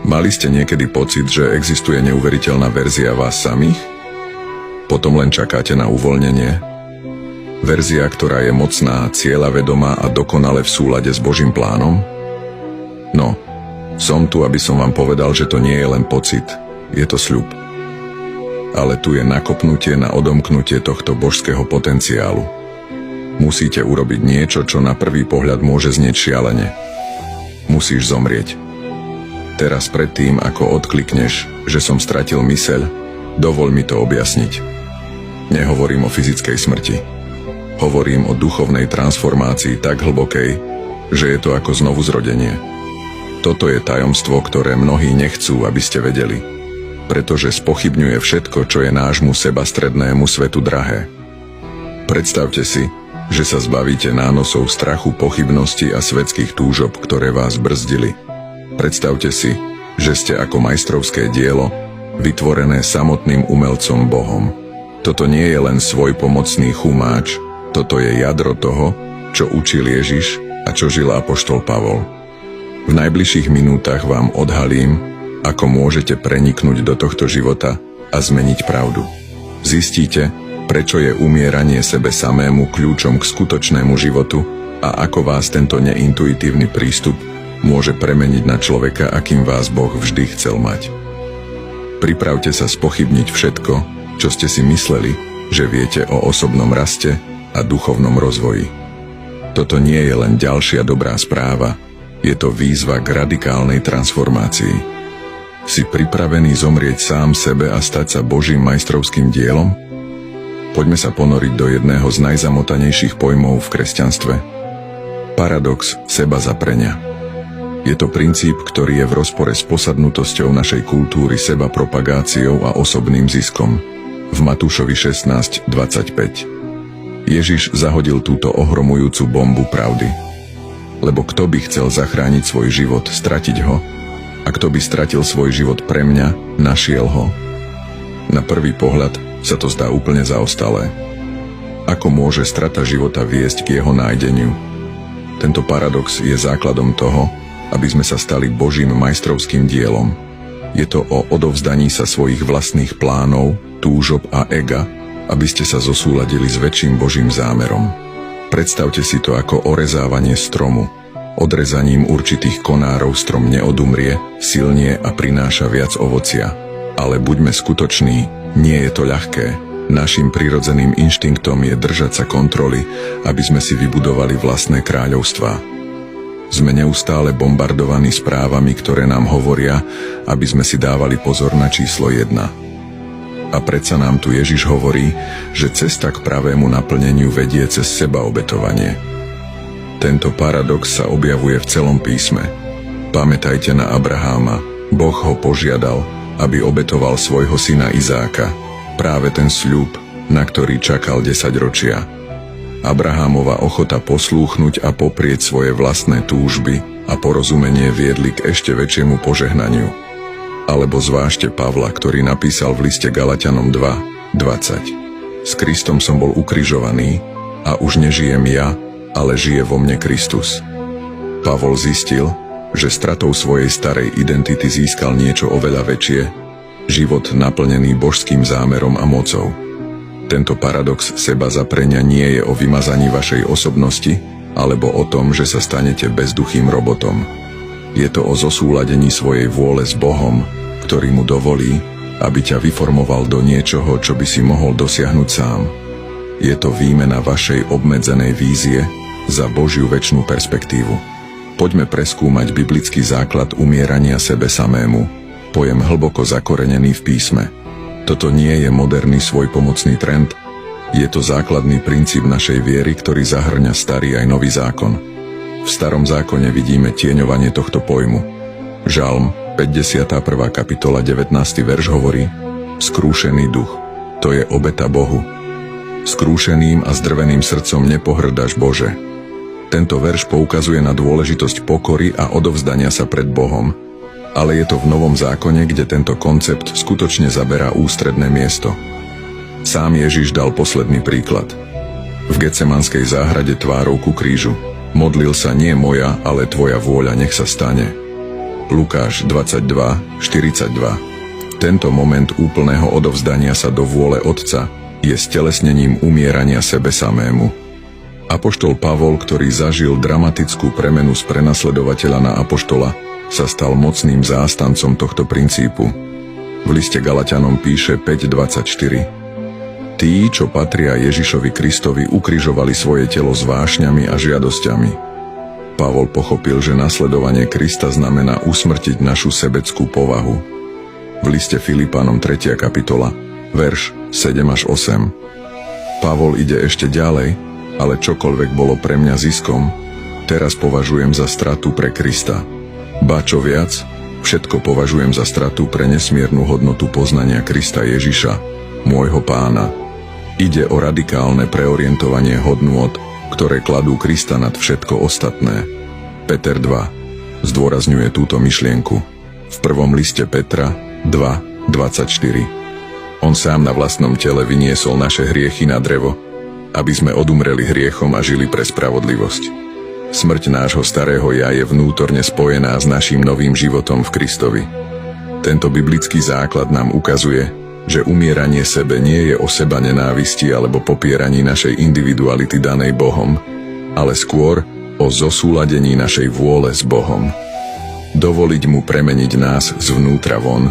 Mali ste niekedy pocit, že existuje neuveriteľná verzia vás samých? Potom len čakáte na uvoľnenie? Verzia, ktorá je mocná, cieľavedomá a dokonale v súlade s Božím plánom? No, som tu, aby som vám povedal, že to nie je len pocit, je to sľub. Ale tu je nakopnutie na odomknutie tohto božského potenciálu. Musíte urobiť niečo, čo na prvý pohľad môže znieť šialene. Musíš zomrieť. Teraz predtým, ako odklikneš, že som stratil myseľ, dovoľ mi to objasniť. Nehovorím o fyzickej smrti. Hovorím o duchovnej transformácii tak hlbokej, že je to ako znovuzrodenie. Toto je tajomstvo, ktoré mnohí nechcú, aby ste vedeli, pretože spochybňuje všetko, čo je nášmu sebastrednému svetu drahé. Predstavte si, že sa zbavíte nánosov strachu, pochybnosti a svetských túžob, ktoré vás brzdili. Predstavte si, že ste ako majstrovské dielo, vytvorené samotným umelcom Bohom. Toto nie je len svojpomocný chumáč, toto je jadro toho, čo učil Ježiš a čo žil apoštol Pavol. V najbližších minútach vám odhalím, ako môžete preniknúť do tohto života a zmeniť pravdu. Zistíte, prečo je umieranie sebe samému kľúčom k skutočnému životu a ako vás tento neintuitívny prístup môže premeniť na človeka, akým vás Boh vždy chcel mať. Pripravte sa spochybniť všetko, čo ste si mysleli, že viete o osobnom raste a duchovnom rozvoji. Toto nie je len ďalšia dobrá správa, je to výzva k radikálnej transformácii. Si pripravený zomrieť sám sebe a stať sa Božím majstrovským dielom? Poďme sa ponoriť do jedného z najzamotanejších pojmov v kresťanstve. Paradox seba zaprenia. Je to princíp, ktorý je v rozpore s posadnutosťou našej kultúry seba propagáciou a osobným ziskom. V Matúšovi 16:25. Ježiš zahodil túto ohromujúcu bombu pravdy. Lebo kto by chcel zachrániť svoj život, stratiť ho, a kto by stratil svoj život pre mňa, našiel ho. Na prvý pohľad sa to zdá úplne zaostalé. Ako môže strata života viesť k jeho nájdeniu? Tento paradox je základom toho, aby sme sa stali Božím majstrovským dielom. Je to o odovzdaní sa svojich vlastných plánov, túžob a ega, aby ste sa zosúladili s väčším Božím zámerom. Predstavte si to ako orezávanie stromu. Odrezaním určitých konárov strom neodumrie, silnie a prináša viac ovocia. Ale buďme skutoční, nie je to ľahké. Naším prirodzeným inštinktom je držať sa kontroly, aby sme si vybudovali vlastné kráľovstvá. Sme neustále bombardovaní správami, ktoré nám hovoria, aby sme si dávali pozor na číslo 1. A predsa nám tu Ježiš hovorí, že cesta k pravému naplneniu vedie cez sebaobetovanie. Tento paradox sa objavuje v celom písme. Pamätajte na Abraháma. Boh ho požiadal, aby obetoval svojho syna Izáka. Práve ten sľub, na ktorý čakal 10 ročia. Abrahámova ochota poslúchnuť a poprieť svoje vlastné túžby a porozumenie viedli k ešte väčšiemu požehnaniu. Alebo zvážte Pavla, ktorý napísal v liste Galatianom 2:20. S Kristom som bol ukrižovaný a už nežijem ja, ale žije vo mne Kristus. Pavol zistil, že stratou svojej starej identity získal niečo oveľa väčšie, život naplnený božským zámerom a mocou. Tento paradox seba zaprenia nie je o vymazaní vašej osobnosti, alebo o tom, že sa stanete bezduchým robotom. Je to o zosúladení svojej vôle s Bohom, ktorý mu dovolí, aby ťa vyformoval do niečoho, čo by si mohol dosiahnuť sám. Je to výmena vašej obmedzenej vízie za Božiu večnú perspektívu. Poďme preskúmať biblický základ umierania sebe samému, pojem hlboko zakorenený v písme. Toto nie je moderný svojpomocný trend, je to základný princíp našej viery, ktorý zahŕňa starý aj nový zákon. V starom zákone vidíme tieňovanie tohto pojmu. Žalm 51. kapitola 19. verš hovorí: Skrúšený duch, to je obeta Bohu. Skrúšeným a zdrveným srdcom nepohrdáš, Bože. Tento verš poukazuje na dôležitosť pokory a odovzdania sa pred Bohom, ale je to v Novom zákone, kde tento koncept skutočne zaberá ústredné miesto. Sám Ježiš dal posledný príklad. V Getsemanskej záhrade tvárou ku krížu: Modlil sa: nie moja, ale tvoja vôľa nech sa stane. Lukáš 22:42. Tento moment úplného odovzdania sa do vôle Otca je stelesnením umierania sebe samému. Apoštol Pavol, ktorý zažil dramatickú premenu z prenasledovateľa na apoštola, sa stal mocným zástancom tohto princípu. V liste Galatianom píše 5:24. Tí, čo patria Ježišovi Kristovi, ukrižovali svoje telo s vášňami a žiadosťami. Pavol pochopil, že nasledovanie Krista znamená usmrtiť našu sebeckú povahu. V liste Filipanom 3. kapitola, verš 7-8. Pavol ide ešte ďalej, ale čokoľvek bolo pre mňa ziskom, teraz považujem za stratu pre Krista. Ba čo viac, všetko považujem za stratu pre nesmiernu hodnotu poznania Krista Ježiša, môjho Pána. Ide o radikálne preorientovanie hodnôt, ktoré kladú Krista nad všetko ostatné. Peter 2 zdôrazňuje túto myšlienku. V prvom liste Petra 2:24. On sám na vlastnom tele vyniesol naše hriechy na drevo, aby sme odumreli hriechom a žili pre spravodlivosť. Smrť nášho starého ja je vnútorne spojená s naším novým životom v Kristovi. Tento biblický základ nám ukazuje, že umieranie sebe nie je o seba nenávisti alebo popieraní našej individuality danej Bohom, ale skôr o zosúladení našej vôle s Bohom. Dovoliť mu premeniť nás zvnútra von.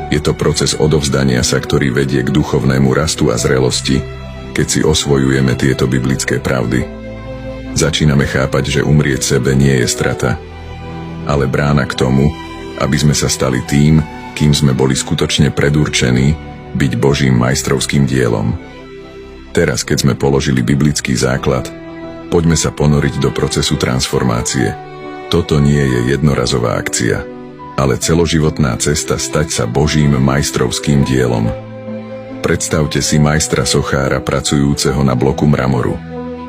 Je to proces odovzdania sa, ktorý vedie k duchovnému rastu a zrelosti, keď si osvojujeme tieto biblické pravdy. Začíname chápať, že umrieť sebe nie je strata, ale brána k tomu, aby sme sa stali tým, kým sme boli skutočne predurčení byť Božím majstrovským dielom. Teraz, keď sme položili biblický základ, poďme sa ponoriť do procesu transformácie. Toto nie je jednorazová akcia, ale celoživotná cesta stať sa Božím majstrovským dielom. Predstavte si majstra sochára pracujúceho na bloku mramoru.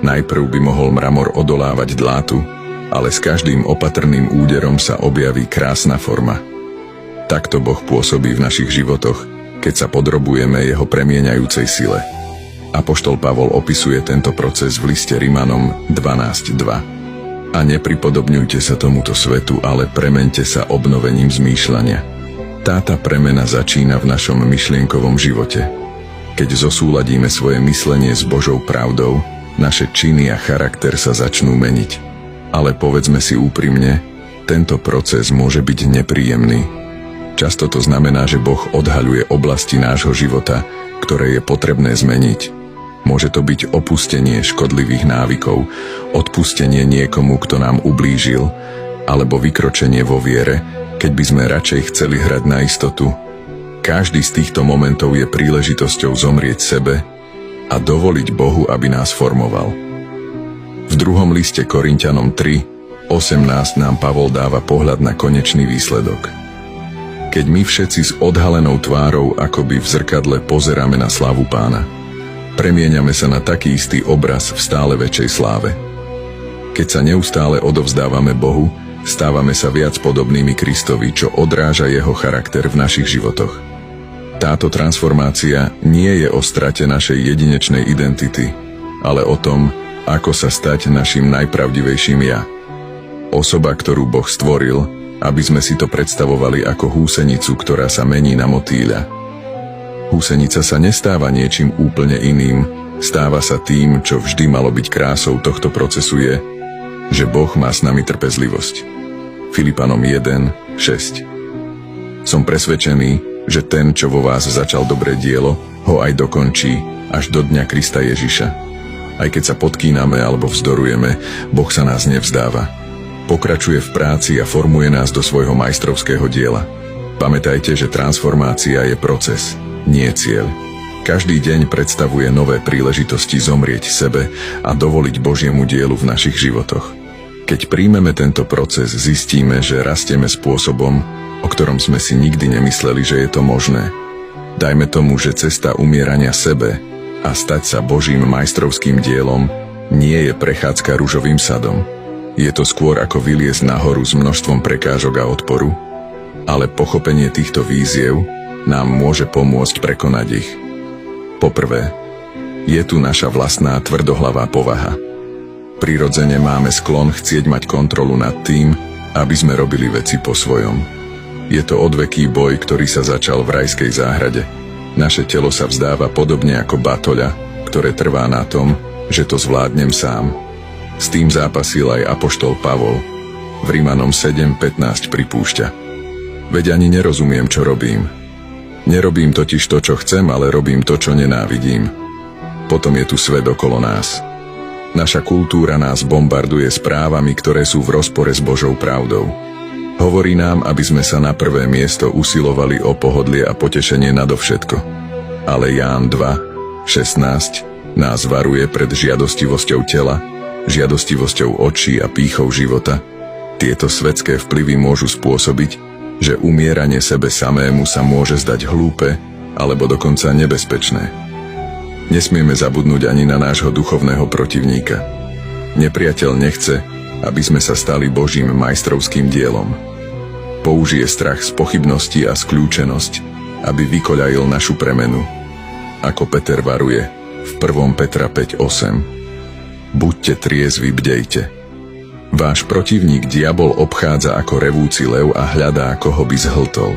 Najprv by mohol mramor odolávať dlátu, ale s každým opatrným úderom sa objaví krásna forma. Takto Boh pôsobí v našich životoch, keď sa podrobujeme jeho premieňajúcej sile. Apoštol Pavol opisuje tento proces v liste Rimanom 12:2. A nepripodobňujte sa tomuto svetu, ale premeňte sa obnovením zmýšľania. Táta premena začína v našom myšlienkovom živote. Keď zosúladíme svoje myslenie s Božou pravdou, naše činy a charakter sa začnú meniť. Ale povedzme si úprimne, tento proces môže byť nepríjemný. Často to znamená, že Boh odhaľuje oblasti nášho života, ktoré je potrebné zmeniť. Môže to byť opustenie škodlivých návykov, odpustenie niekomu, kto nám ublížil, alebo vykročenie vo viere, keď by sme radšej chceli hrať na istotu. Každý z týchto momentov je príležitosťou zomrieť sebe a dovoliť Bohu, aby nás formoval. V druhom liste Korinťanom 3:18 nám Pavol dáva pohľad na konečný výsledok. Keď my všetci s odhalenou tvárou akoby v zrkadle pozeráme na slávu Pána, premieňame sa na taký istý obraz v stále väčšej sláve. Keď sa neustále odovzdávame Bohu, stávame sa viac podobnými Kristovi, čo odráža jeho charakter v našich životoch. Táto transformácia nie je o strate našej jedinečnej identity, ale o tom, ako sa stať našim najpravdivejším ja. Osoba, ktorú Boh stvoril, aby sme si to predstavovali ako húsenicu, ktorá sa mení na motýľa. Húsenica sa nestáva niečím úplne iným, stáva sa tým, čo vždy malo byť krásou tohto procesu je, že Boh má s nami trpezlivosť. Filipanom 1:6. Som presvedčený, že ten, čo vo vás začal dobré dielo, ho aj dokončí až do dňa Krista Ježiša. Aj keď sa podkýname alebo vzdorujeme, Boh sa nás nevzdáva. Pokračuje v práci a formuje nás do svojho majstrovského diela. Pamätajte, že transformácia je proces, nie cieľ. Každý deň predstavuje nové príležitosti zomrieť sebe a dovoliť Božiemu dielu v našich životoch. Keď príjmeme tento proces, zistíme, že rastieme spôsobom, o ktorom sme si nikdy nemysleli, že je to možné. Dajme tomu, že cesta umierania sebe a stať sa Božím majstrovským dielom nie je prechádzka ružovým sadom. Je to skôr ako vyliezť nahoru s množstvom prekážok a odporu, ale pochopenie týchto víziev nám môže pomôcť prekonať ich. Poprvé, je tu naša vlastná tvrdohlavá povaha. Prirodzene máme sklon chcieť mať kontrolu nad tým, aby sme robili veci po svojom. Je to odveký boj, ktorý sa začal v rajskej záhrade. Naše telo sa vzdáva podobne ako batoľa, ktoré trvá na tom, že to zvládnem sám. S tým zápasil aj apoštol Pavol. V Rimanom 7:15 pripúšťa: Veď ani nerozumiem, čo robím. Nerobím totiž to, čo chcem, ale robím to, čo nenávidím. Potom je tu svet okolo nás. Naša kultúra nás bombarduje správami, ktoré sú v rozpore s Božou pravdou. Hovorí nám, aby sme sa na prvé miesto usilovali o pohodlie a potešenie nadovšetko. Ale Ján 2:16 nás varuje pred žiadostivosťou tela, žiadostivosťou očí a pýchou života. Tieto svetské vplyvy môžu spôsobiť, že umieranie sebe samému sa môže zdať hlúpe alebo dokonca nebezpečné. Nesmieme zabudnúť ani na nášho duchovného protivníka. Nepriateľ nechce, aby sme sa stali Božím majstrovským dielom. Použije strach z pochybnosti a skľúčenosť, aby vykoľajil našu premenu. Ako Peter varuje v 1. Petra 5:8: Buďte triezvi, bdejte. Váš protivník diabol obchádza ako revúci lev a hľadá, koho by zhltol.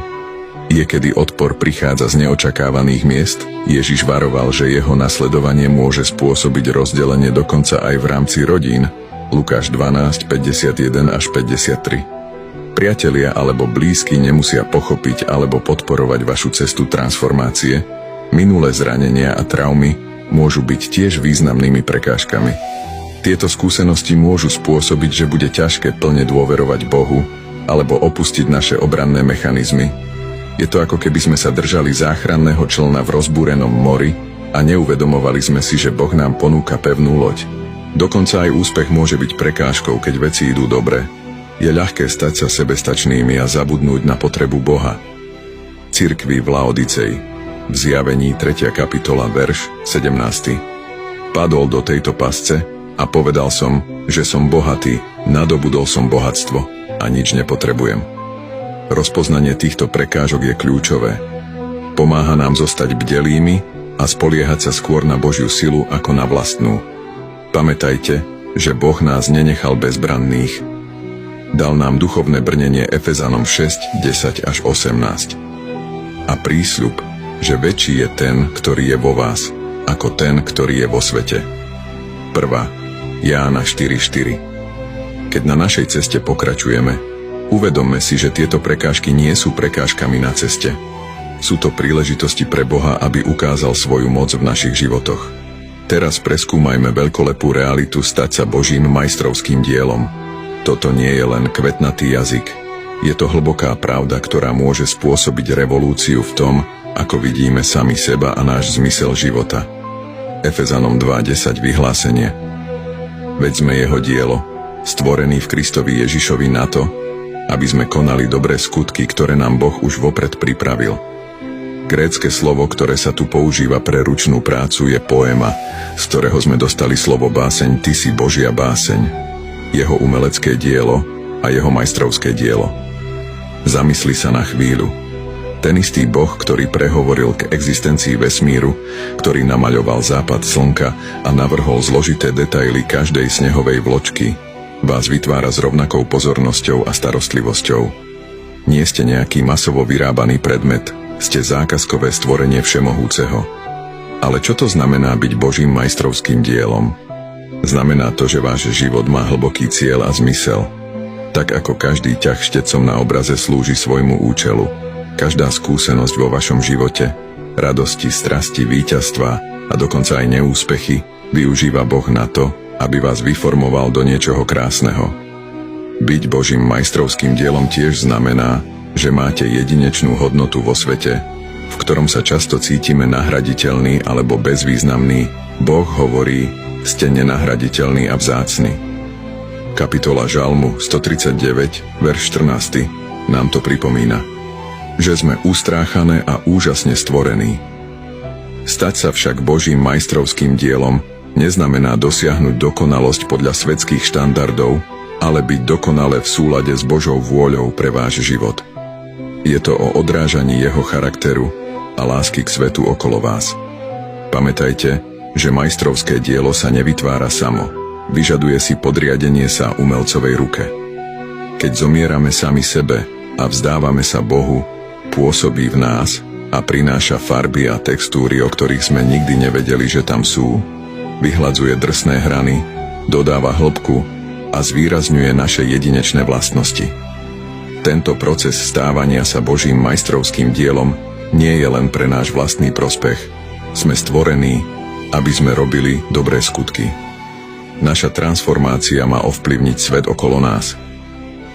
Kedy odpor prichádza z neočakávaných miest, Ježiš varoval, že jeho nasledovanie môže spôsobiť rozdelenie dokonca aj v rámci rodín. Lukáš 12:51-53. Priatelia alebo blízky nemusia pochopiť alebo podporovať vašu cestu transformácie. Minulé zranenia a traumy môžu byť tiež významnými prekážkami. Tieto skúsenosti môžu spôsobiť, že bude ťažké plne dôverovať Bohu alebo opustiť naše obranné mechanizmy. Je to ako keby sme sa držali záchranného člna v rozbúrenom mori a neuvedomovali sme si, že Boh nám ponúka pevnú loď. Dokonca aj úspech môže byť prekážkou, keď veci idú dobre. Je ľahké stať sa sebestačnými a zabudnúť na potrebu Boha. Cirkvi v Laodicei, v Zjavení 3. kapitola, verš 17. Padol do tejto pasce a povedal som, že som bohatý, nadobudol som bohatstvo a nič nepotrebujem. Rozpoznanie týchto prekážok je kľúčové. Pomáha nám zostať bdelými a spoliehať sa skôr na Božiu silu ako na vlastnú. Pamätajte, že Boh nás nenechal bezbranných. Dal nám duchovné brnenie Efezanom 6:10-18. A prísľub, že väčší je ten, ktorý je vo vás, ako ten, ktorý je vo svete. 1. Jána 4:4. Keď na našej ceste pokračujeme, uvedomme si, že tieto prekážky nie sú prekážkami na ceste. Sú to príležitosti pre Boha, aby ukázal svoju moc v našich životoch. Teraz preskúmajme veľkolepú realitu stať sa Božím majstrovským dielom. Toto nie je len kvetnatý jazyk. Je to hlboká pravda, ktorá môže spôsobiť revolúciu v tom, ako vidíme sami seba a náš zmysel života. Efezanom 2:10 vyhlásenie: Veď sme jeho dielo, stvorení v Kristovi Ježišovi na to, aby sme konali dobré skutky, ktoré nám Boh už vopred pripravil. Grécke slovo, ktoré sa tu používa pre ručnú prácu, je poema, z ktorého sme dostali slovo báseň Ty si Božia báseň, jeho umelecké dielo a jeho majstrovské dielo. Zamysli sa na chvíľu. Ten istý Boh, ktorý prehovoril k existencii vesmíru, ktorý namaľoval západ slnka a navrhol zložité detaily každej snehovej vločky, vás vytvára s rovnakou pozornosťou a starostlivosťou. Nie ste nejaký masovo vyrábaný predmet, ste zákazkové stvorenie Všemohúceho. Ale čo to znamená byť Božím majstrovským dielom? Znamená to, že váš život má hlboký cieľ a zmysel. Tak ako každý ťah štecom na obraze slúži svojmu účelu, každá skúsenosť vo vašom živote, radosti, strasti, víťazstva a dokonca aj neúspechy využíva Boh na to, aby vás vyformoval do niečoho krásneho. Byť Božím majstrovským dielom tiež znamená, že máte jedinečnú hodnotu vo svete, v ktorom sa často cítime nahraditeľní alebo bezvýznamní. Boh hovorí: ste nenahraditeľní a vzácni. Kapitola Žalmu 139, verš 14 nám to pripomína, že sme ustráchané a úžasne stvorení. Stať sa však Božím majstrovským dielom neznamená dosiahnuť dokonalosť podľa svetských štandardov, ale byť dokonale v súlade s Božou vôľou pre váš život. Je to o odrážaní jeho charakteru a lásky k svetu okolo vás. Pamätajte, že majstrovské dielo sa nevytvára samo, vyžaduje si podriadenie sa umelcovej ruke. Keď zomierame sami sebe a vzdávame sa Bohu, pôsobí v nás a prináša farby a textúry, o ktorých sme nikdy nevedeli, že tam sú, vyhladzuje drsné hrany, dodáva hĺbku a zvýrazňuje naše jedinečné vlastnosti. Tento proces stávania sa Božím majstrovským dielom nie je len pre náš vlastný prospech. Sme stvorení, aby sme robili dobré skutky. Naša transformácia má ovplyvniť svet okolo nás.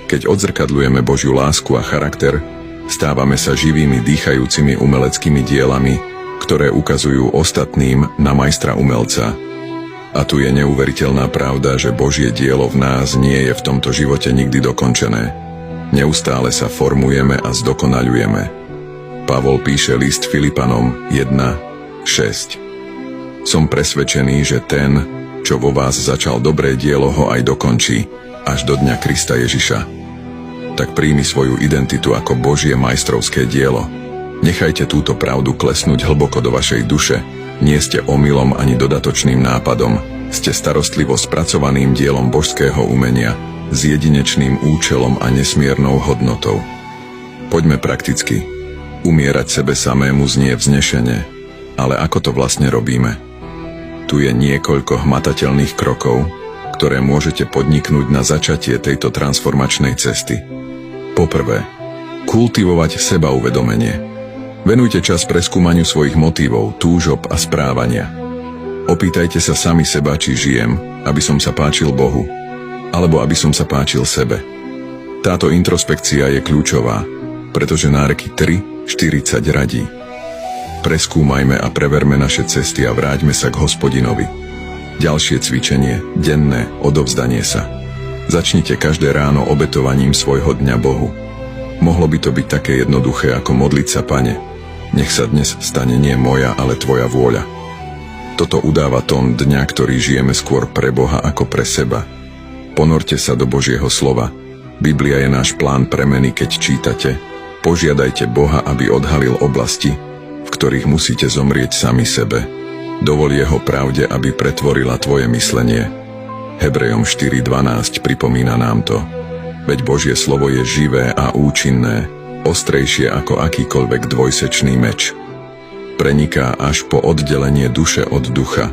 Keď odzrkadľujeme Božiu lásku a charakter, stávame sa živými, dýchajúcimi umeleckými dielami, ktoré ukazujú ostatným na majstra umelca. A tu je neuveriteľná pravda, že Božie dielo v nás nie je v tomto živote nikdy dokončené. Neustále sa formujeme a zdokonaľujeme. Pavol píše list Filipanom 1:6. Som presvedčený, že ten, čo vo vás začal dobré dielo, ho aj dokončí, až do dňa Krista Ježiša. Tak príjmi svoju identitu ako Božie majstrovské dielo. Nechajte túto pravdu klesnúť hlboko do vašej duše. Nie ste omylom ani dodatočným nápadom. Ste starostlivo spracovaným dielom božského umenia s jedinečným účelom a nesmiernou hodnotou. Poďme prakticky. Umierať sebe samému znie vznešene, ale ako to vlastne robíme? Tu je niekoľko hmatateľných krokov, ktoré môžete podniknúť na začatie tejto transformačnej cesty. Poprvé, kultivovať sebauvedomenie. Venujte čas preskúmaniu svojich motívov, túžob a správania. Opýtajte sa sami seba, či žijem, aby som sa páčil Bohu, alebo aby som sa páčil sebe. Táto introspekcia je kľúčová, pretože náreky 3:40 radí. Preskúmajme a preverme naše cesty a vráťme sa k Hospodinovi. Ďalšie cvičenie, denné odovzdanie sa. Začnite každé ráno obetovaním svojho dňa Bohu. Mohlo by to byť také jednoduché ako modliť sa: Pane, nech sa dnes stane nie moja, ale Tvoja vôľa. Toto udáva tón dňa, ktorý žijeme skôr pre Boha ako pre seba. Ponorte sa do Božieho slova. Biblia je náš plán premeny, keď čítate. Požiadajte Boha, aby odhalil oblasti, v ktorých musíte zomrieť sami sebe. Dovol jeho pravde, aby pretvorila tvoje myslenie. Hebrejom 4:12 pripomína nám to. Veď Božie slovo je živé a účinné, ostrejšie ako akýkoľvek dvojsečný meč. Preniká až po oddelenie duše od ducha.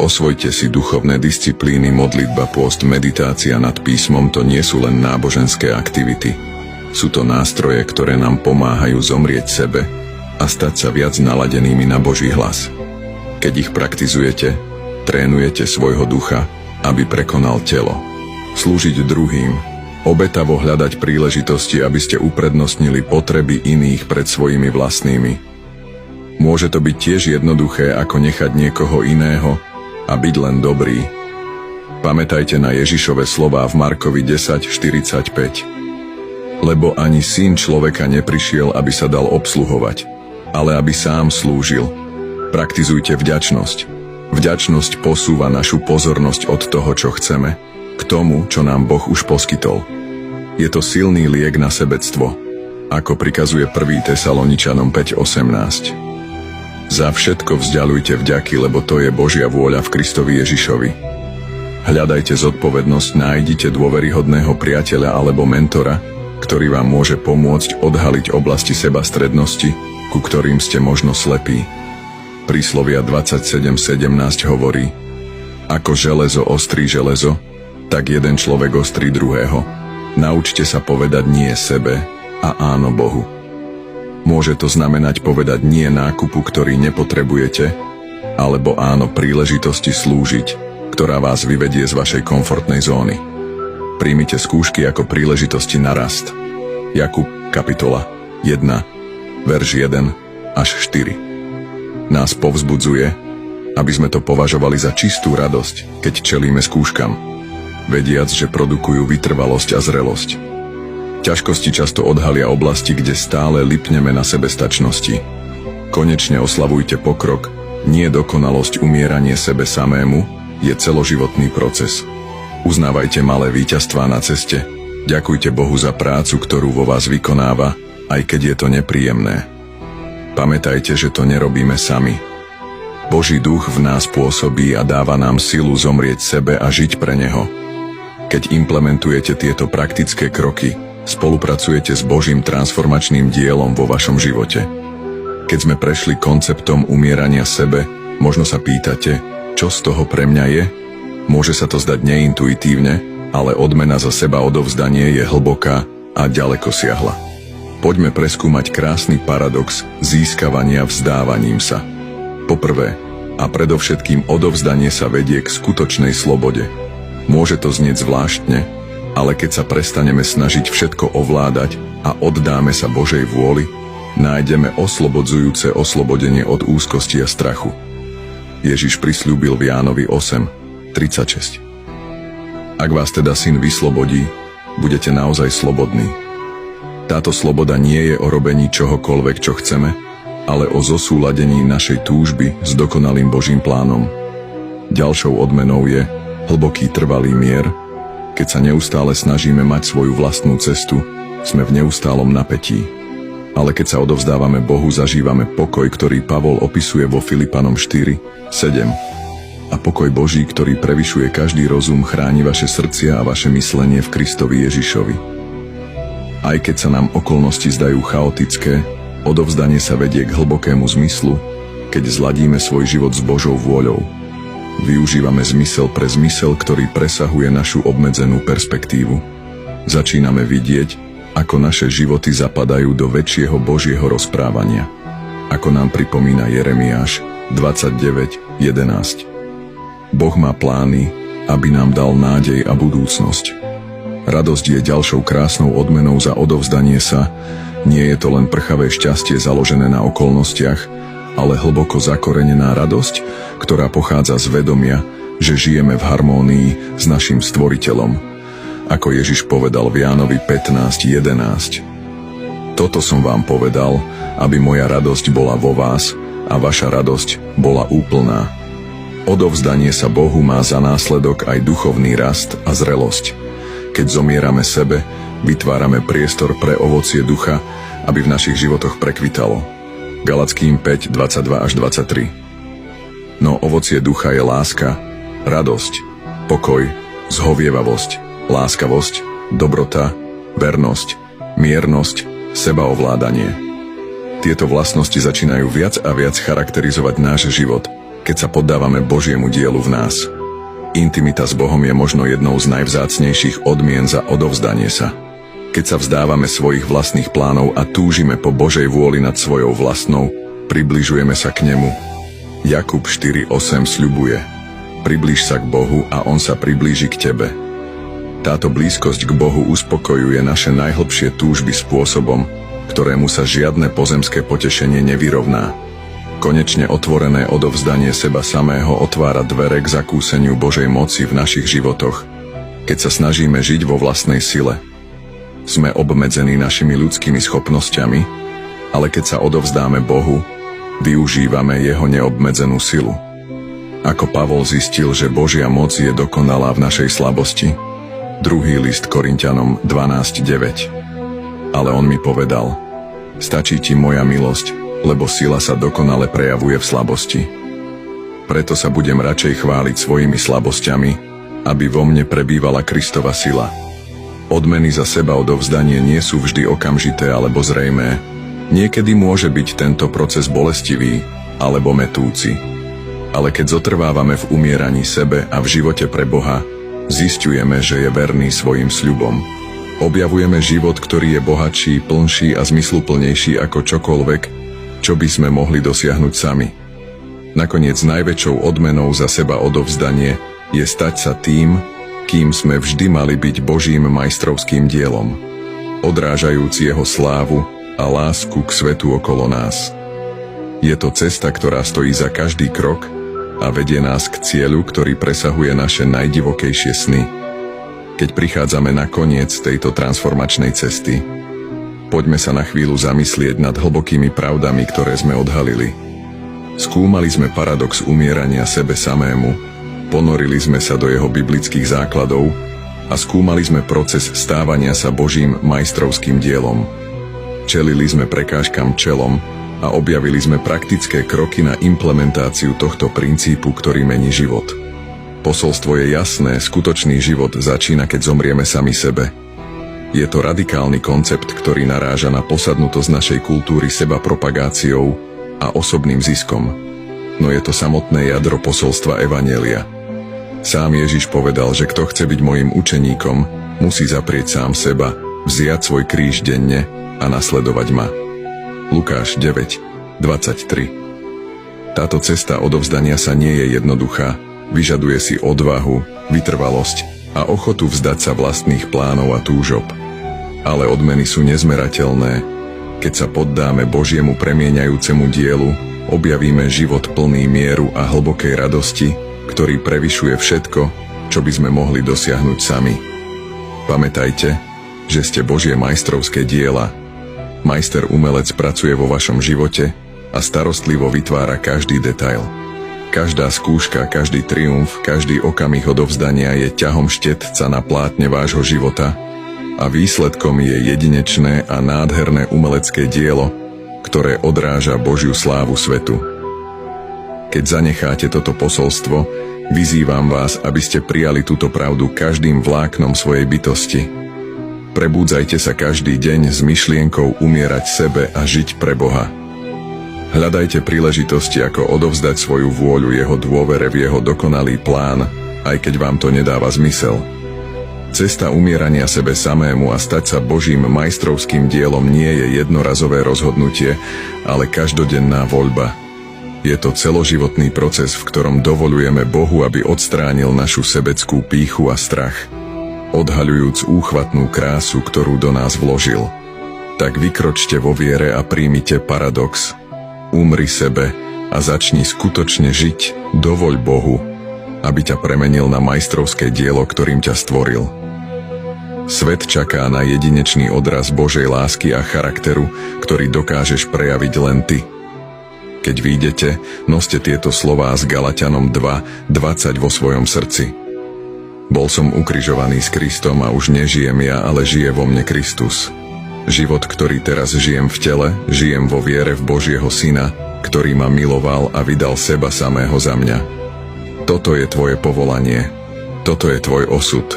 Osvojte si duchovné disciplíny, modlitba, pôst, meditácia nad písmom, to nie sú len náboženské aktivity. Sú to nástroje, ktoré nám pomáhajú zomrieť sebe a stať sa viac naladenými na Boží hlas. Keď ich praktizujete, trénujete svojho ducha, aby prekonal telo. Slúžiť druhým, obetavo hľadať príležitosti, aby ste uprednostnili potreby iných pred svojimi vlastnými. Môže to byť tiež jednoduché, ako nechať niekoho iného a byť len dobrý. Pamätajte na Ježišove slová v Markovi 10:45. Lebo ani Syn človeka neprišiel, aby sa dal obsluhovať, ale aby sám slúžil. Praktizujte vďačnosť. Vďačnosť posúva našu pozornosť od toho, čo chceme, k tomu, čo nám Boh už poskytol. Je to silný liek na sebectvo, ako prikazuje 1. Tesaloničanom 5:18. Za všetko vzďaľujte vďaky, lebo to je Božia vôľa v Kristovi Ježišovi. Hľadajte zodpovednosť, nájdite dôveryhodného priateľa alebo mentora, ktorý vám môže pomôcť odhaliť oblasti sebastrednosti, ku ktorým ste možno slepí. Príslovia 27:17 hovorí: Ako železo ostrí železo, tak jeden človek ostrí druhého. Naučte sa povedať nie sebe a áno Bohu. Môže to znamenať povedať nie nákupu, ktorý nepotrebujete, alebo áno príležitosti slúžiť, ktorá vás vyvedie z vašej komfortnej zóny. Príjmite skúšky ako príležitosti na rast. Jakub, kapitola 1, verš 1-4. Nás povzbudzuje, aby sme to považovali za čistú radosť, keď čelíme skúškam, vediac, že produkujú vytrvalosť a zrelosť. Ťažkosti často odhalia oblasti, kde stále lipneme na sebestačnosti. Konečne oslavujte pokrok, nie dokonalosť, umieranie sebe samému je celoživotný proces. Uznávajte malé víťazstvá na ceste, ďakujte Bohu za prácu, ktorú vo vás vykonáva, aj keď je to nepríjemné. Pamätajte, že to nerobíme sami. Boží duch v nás pôsobí a dáva nám silu zomrieť sebe a žiť pre Neho. Keď implementujete tieto praktické kroky, spolupracujete s Božím transformačným dielom vo vašom živote. Keď sme prešli konceptom umierania sebe, možno sa pýtate, čo z toho pre mňa je? Môže sa to zdať neintuitívne, ale odmena za seba odovzdanie je hlboká a ďaleko siahla. Poďme preskúmať krásny paradox získavania vzdávaním sa. Poprvé, a predovšetkým odovzdanie sa vedie k skutočnej slobode. Môže to znieť zvláštne, ale keď sa prestaneme snažiť všetko ovládať a oddáme sa Božej vôli, nájdeme oslobodzujúce oslobodenie od úzkosti a strachu. Ježiš prisľúbil v Jánovi 8:36. Ak vás teda Syn vyslobodí, budete naozaj slobodní. Táto sloboda nie je o robení čohokoľvek, čo chceme, ale o zosúladení našej túžby s dokonalým Božím plánom. Ďalšou odmenou je hlboký trvalý mier. Keď sa neustále snažíme mať svoju vlastnú cestu, sme v neustálom napätí. Ale keď sa odovzdávame Bohu, zažívame pokoj, ktorý Pavol opisuje vo Filipanom 4:7. A pokoj Boží, ktorý prevyšuje každý rozum, chráni vaše srdcia a vaše myslenie v Kristovi Ježišovi. Aj keď sa nám okolnosti zdajú chaotické, odovzdanie sa vedie k hlbokému zmyslu, keď zladíme svoj život s Božou vôľou. Využívame zmysel pre zmysel, ktorý presahuje našu obmedzenú perspektívu. Začíname vidieť, ako naše životy zapadajú do väčšieho Božieho rozprávania. Ako nám pripomína Jeremiáš 29:11. Boh má plány, aby nám dal nádej a budúcnosť. Radosť je ďalšou krásnou odmenou za odovzdanie sa. Nie je to len prchavé šťastie založené na okolnostiach, ale hlboko zakorenená radosť, ktorá pochádza z vedomia, že žijeme v harmónii s našim Stvoriteľom. Ako Ježiš povedal v Jánovi 15:11. Toto som vám povedal, aby moja radosť bola vo vás a vaša radosť bola úplná. Odovzdanie sa Bohu má za následok aj duchovný rast a zrelosť. Keď zomierame sebe, vytvárame priestor pre ovocie ducha, aby v našich životoch prekvitalo. Galatským 5:22-23. No ovocie ducha je láska, radosť, pokoj, zhovievavosť, láskavosť, dobrota, vernosť, miernosť, sebaovládanie. Tieto vlastnosti začínajú viac a viac charakterizovať náš život, keď sa poddávame Božiemu dielu v nás. Intimita s Bohom je možno jednou z najvzácnejších odmien za odovzdanie sa. Keď sa vzdávame svojich vlastných plánov a túžime po Božej vôli nad svojou vlastnou, približujeme sa k nemu. Jakub 4:8 sľubuje: priblíž sa k Bohu a on sa priblíži k tebe. Táto blízkosť k Bohu uspokojuje naše najhlbšie túžby spôsobom, ktorému sa žiadne pozemské potešenie nevyrovná. Konečne otvorené odovzdanie seba samého otvára dvere k zakúseniu Božej moci v našich životoch. Keď sa snažíme žiť vo vlastnej sile, sme obmedzení našimi ľudskými schopnosťami, ale keď sa odovzdáme Bohu, využívame jeho neobmedzenú silu. Ako Pavol zistil, že Božia moc je dokonalá v našej slabosti. 2. list Korinťanom 12:9. Ale on mi povedal: stačí ti moja milosť, lebo sila sa dokonale prejavuje v slabosti. Preto sa budem radšej chváliť svojimi slabosťami, aby vo mne prebývala Kristova sila. Odmeny za seba odovzdanie nie sú vždy okamžité alebo zrejmé. Niekedy môže byť tento proces bolestivý alebo mätúci. Ale keď zotrvávame v umieraní sebe a v živote pre Boha, zisťujeme, že je verný svojim sľubom. Objavujeme život, ktorý je bohatší, plnší a zmysluplnejší ako čokoľvek, čo by sme mohli dosiahnuť sami. Nakoniec najväčšou odmenou za seba odovzdanie je stať sa tým, kým sme vždy mali byť Božím majstrovským dielom, odrážajúc jeho slávu a lásku k svetu okolo nás. Je to cesta, ktorá stojí za každý krok a vedie nás k cieľu, ktorý presahuje naše najdivokejšie sny. Keď prichádzame na koniec tejto transformačnej cesty, poďme sa na chvíľu zamyslieť nad hlbokými pravdami, ktoré sme odhalili. Skúmali sme paradox umierania sebe samému, ponorili sme sa do jeho biblických základov a skúmali sme proces stávania sa Božím majstrovským dielom. Čelili sme prekážkam čelom a objavili sme praktické kroky na implementáciu tohto princípu, ktorý mení život. Posolstvo je jasné, skutočný život začína, keď zomrieme sami sebe. Je to radikálny koncept, ktorý naráža na posadnutosť našej kultúry seba propagáciou a osobným ziskom. No je to samotné jadro posolstva Evanjelia. Sám Ježiš povedal, že kto chce byť mojím učeníkom, musí zaprieť sám seba, vziať svoj kríž denne a nasledovať ma. Lukáš 9:23. Táto cesta odovzdania sa nie je jednoduchá, vyžaduje si odvahu, vytrvalosť a ochotu vzdať sa vlastných plánov a túžob. Ale odmeny sú nezmerateľné. Keď sa poddáme Božiemu premieňajúcemu dielu, objavíme život plný mieru a hlbokej radosti, ktorý prevyšuje všetko, čo by sme mohli dosiahnuť sami. Pamätajte, že ste Božie majstrovské diela. Majster umelec pracuje vo vašom živote a starostlivo vytvára každý detail. Každá skúška, každý triumf, každý okamih odovzdania je ťahom štetca na plátne vášho života a výsledkom je jedinečné a nádherné umelecké dielo, ktoré odráža Božiu slávu svetu. Keď zanecháte toto posolstvo, vyzývam vás, aby ste prijali túto pravdu každým vláknom svojej bytosti. Prebúdzajte sa každý deň s myšlienkou umierať sebe a žiť pre Boha. Hľadajte príležitosti, ako odovzdať svoju vôľu jeho dôvere v jeho dokonalý plán, aj keď vám to nedáva zmysel. Cesta umierania sebe samému a stať sa Božím majstrovským dielom nie je jednorazové rozhodnutie, ale každodenná voľba. Je to celoživotný proces, v ktorom dovoľujeme Bohu, aby odstránil našu sebeckú pýchu a strach, odhaľujúc úchvatnú krásu, ktorú do nás vložil. Tak vykročte vo viere a príjmite paradox. Umri sebe a začni skutočne žiť, dovoľ Bohu, aby ťa premenil na majstrovské dielo, ktorým ťa stvoril. Svet čaká na jedinečný odraz Božej lásky a charakteru, ktorý dokážeš prejaviť len ty. Keď vyjdete, noste tieto slová s Galatianom 2:20 vo svojom srdci. Bol som ukrižovaný s Kristom a už nežijem ja, ale žije vo mne Kristus. Život, ktorý teraz žijem v tele, žijem vo viere v Božieho Syna, ktorý ma miloval a vydal seba samého za mňa. Toto je tvoje povolanie. Toto je tvoj osud.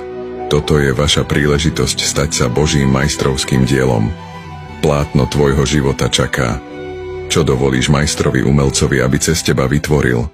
Toto je vaša príležitosť stať sa Božím majstrovským dielom. Plátno tvojho života čaká. Čo dovolíš majstrovi umelcovi, aby cez teba vytvoril?